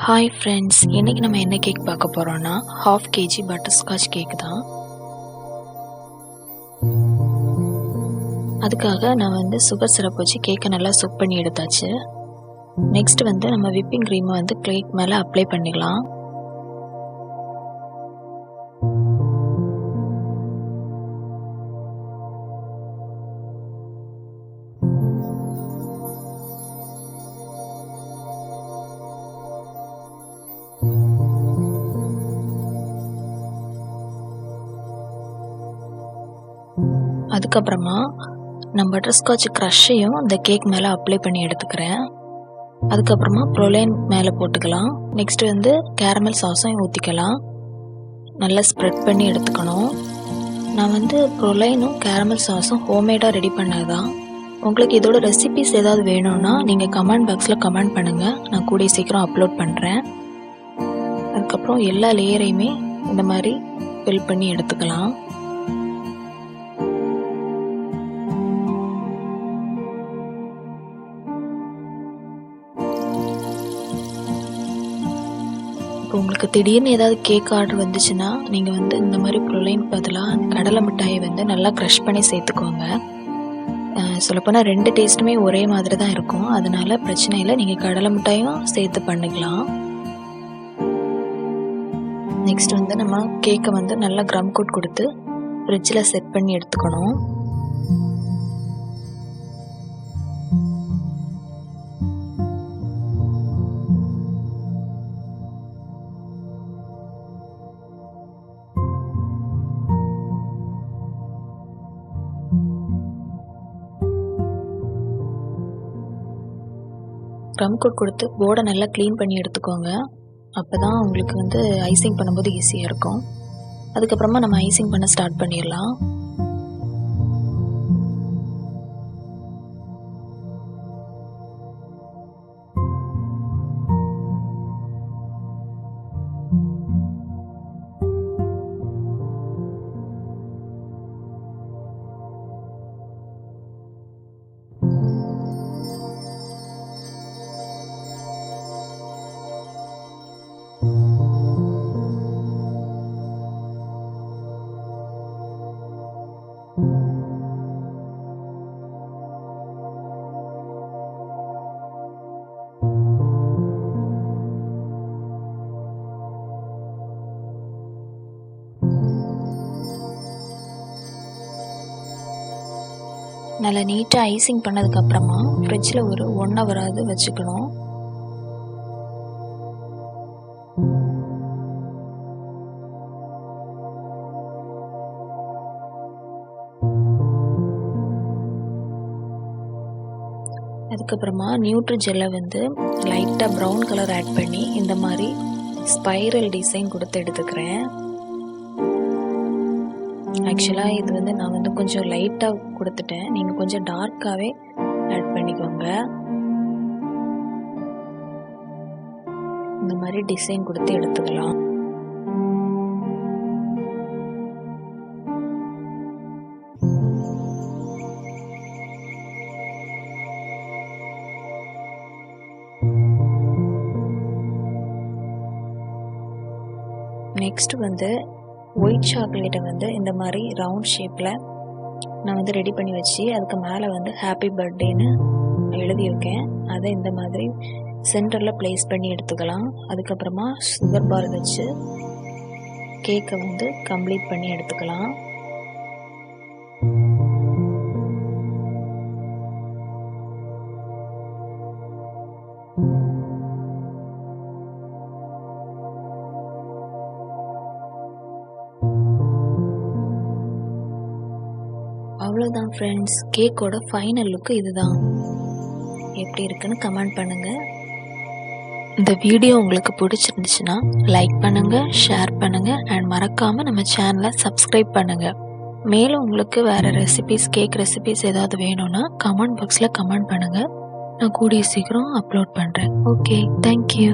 Hi friends, இன்றைக்கி நம்ம என்ன கேக் பார்க்க போகிறோன்னா ½ kg பட்டர்ஸ்காட்ச் கேக் தான். அதுக்காக நான் சுகர் சிரப் வச்சு கேக்கை நல்லா சொக் பண்ணி எடுத்தாச்சு. நெக்ஸ்ட் நம்ம விப்பிங் க்ரீமை கேக் மேலே அப்ளை பண்ணிக்கலாம். அதுக்கப்புறமா நான் பட்டர்ஸ்காட்ச் க்ரஷ்ஷையும் இந்த கேக் மேலே அப்ளை பண்ணி எடுத்துக்கிறேன். அதுக்கப்புறமா ப்ரோலைன் மேலே போட்டுக்கலாம். நெக்ஸ்ட் கேரமல் சாஸும் ஊற்றிக்கலாம். நல்லா ஸ்ப்ரெட் பண்ணி எடுத்துக்கணும். நான் ப்ரோலைனும் கேரமல் சாஸும் ஹோம்மேடாக ரெடி பண்ணதான். உங்களுக்கு இதோட ரெசிபிஸ் ஏதாவது வேணும்னா நீங்கள் கமெண்ட் பாக்ஸில் கமெண்ட் பண்ணுங்கள். நான் கூடிய சீக்கிரம் அப்லோட் பண்ணுறேன். அதுக்கப்புறம் எல்லா லேயரையுமே இந்த மாதிரி ஃபில் பண்ணி எடுத்துக்கலாம். இப்போ உங்களுக்கு திடீர்னு ஏதாவது கேக் ஆர்டர் வந்துச்சுன்னா நீங்கள் இந்த மாதிரி ப்ரோலைன் பதிலாக கடலை மிட்டாயை நல்லா க்ரஷ் பண்ணி சேர்த்துக்கோங்க. சொல்லப்போனால் 2 டேஸ்ட்டுமே ஒரே மாதிரி தான் இருக்கும். அதனால பிரச்சனை இல்லை, நீங்கள் கடலை மிட்டாயும் சேர்த்து பண்ணிக்கலாம். நெக்ஸ்ட் நம்ம கேக்கை நல்லா க்ரம் கோட் கொடுத்து ஃப்ரிட்ஜில் செட் பண்ணி எடுத்துக்கணும். க்ரம் கோட் கொடுத்து போர்டை நல்லா க்ளீன் பண்ணி எடுத்துக்கோங்க. அப்போ தான் உங்களுக்கு ஐசிங் பண்ணும்போது ஈஸியாக இருக்கும். அதுக்கப்புறமா நம்ம ஐசிங் பண்ண ஸ்டார்ட் பண்ணிடலாம். நல்லா நீட்டாக ஐசிங் பண்ணதுக்கப்புறமா ஃப்ரிட்ஜில் ஒரு 1 ஹவராவது வச்சுக்கணும். அதுக்கப்புறமா நியூட்ரிஜெல்லை லைட்டாக ப்ரௌன் கலர் ஆட் பண்ணி இந்த மாதிரி ஸ்பைரல் டிசைன் கொடுத்து எடுத்துக்கிறேன். ஆக்சுவலாக இது நான் கொஞ்சம் லைட்டாக கொடுத்துட்டேன். நீங்கள் கொஞ்சம் டார்க்காகவே ஆட் பண்ணிக்கோங்க. இந்த மாதிரி டிசைன் கொடுத்து எடுத்துக்கலாம். நெக்ஸ்ட் ஒயிட் சாக்லேட்டை இந்த மாதிரி ரவுண்ட் ஷேப்பில் நான் ரெடி பண்ணி வச்சு அதுக்கு மேலே ஹாப்பி பர்த்டேன்னு எழுதியிருக்கேன். அதை இந்த மாதிரி சென்டரில் ப்ளேஸ் பண்ணி எடுத்துக்கலாம். அதுக்கப்புறமா சுகர் பார் வச்சு கேக்கை கம்ப்ளீட் பண்ணி எடுத்துக்கலாம். அவ்வளோதான் ஃப்ரெண்ட்ஸ், கேக்கோட ஃபைனல் லுக்கு இதுதான். எப்படி இருக்குன்னு கமெண்ட் பண்ணுங்கள். இந்த வீடியோ உங்களுக்கு பிடிச்சிருந்துச்சுன்னா லைக் பண்ணுங்கள், ஷேர் பண்ணுங்கள் அண்ட் மறக்காமல் நம்ம சேனலை சப்ஸ்கிரைப் பண்ணுங்கள். மேலும் உங்களுக்கு வேறு ரெசிபீஸ், கேக் ரெசிபீஸ் ஏதாவது வேணும்னா கமெண்ட் பாக்ஸில் கமெண்ட் பண்ணுங்கள். நான் கூடிய சீக்கிரம் அப்லோட் பண்ணுறேன். Okay, thank you.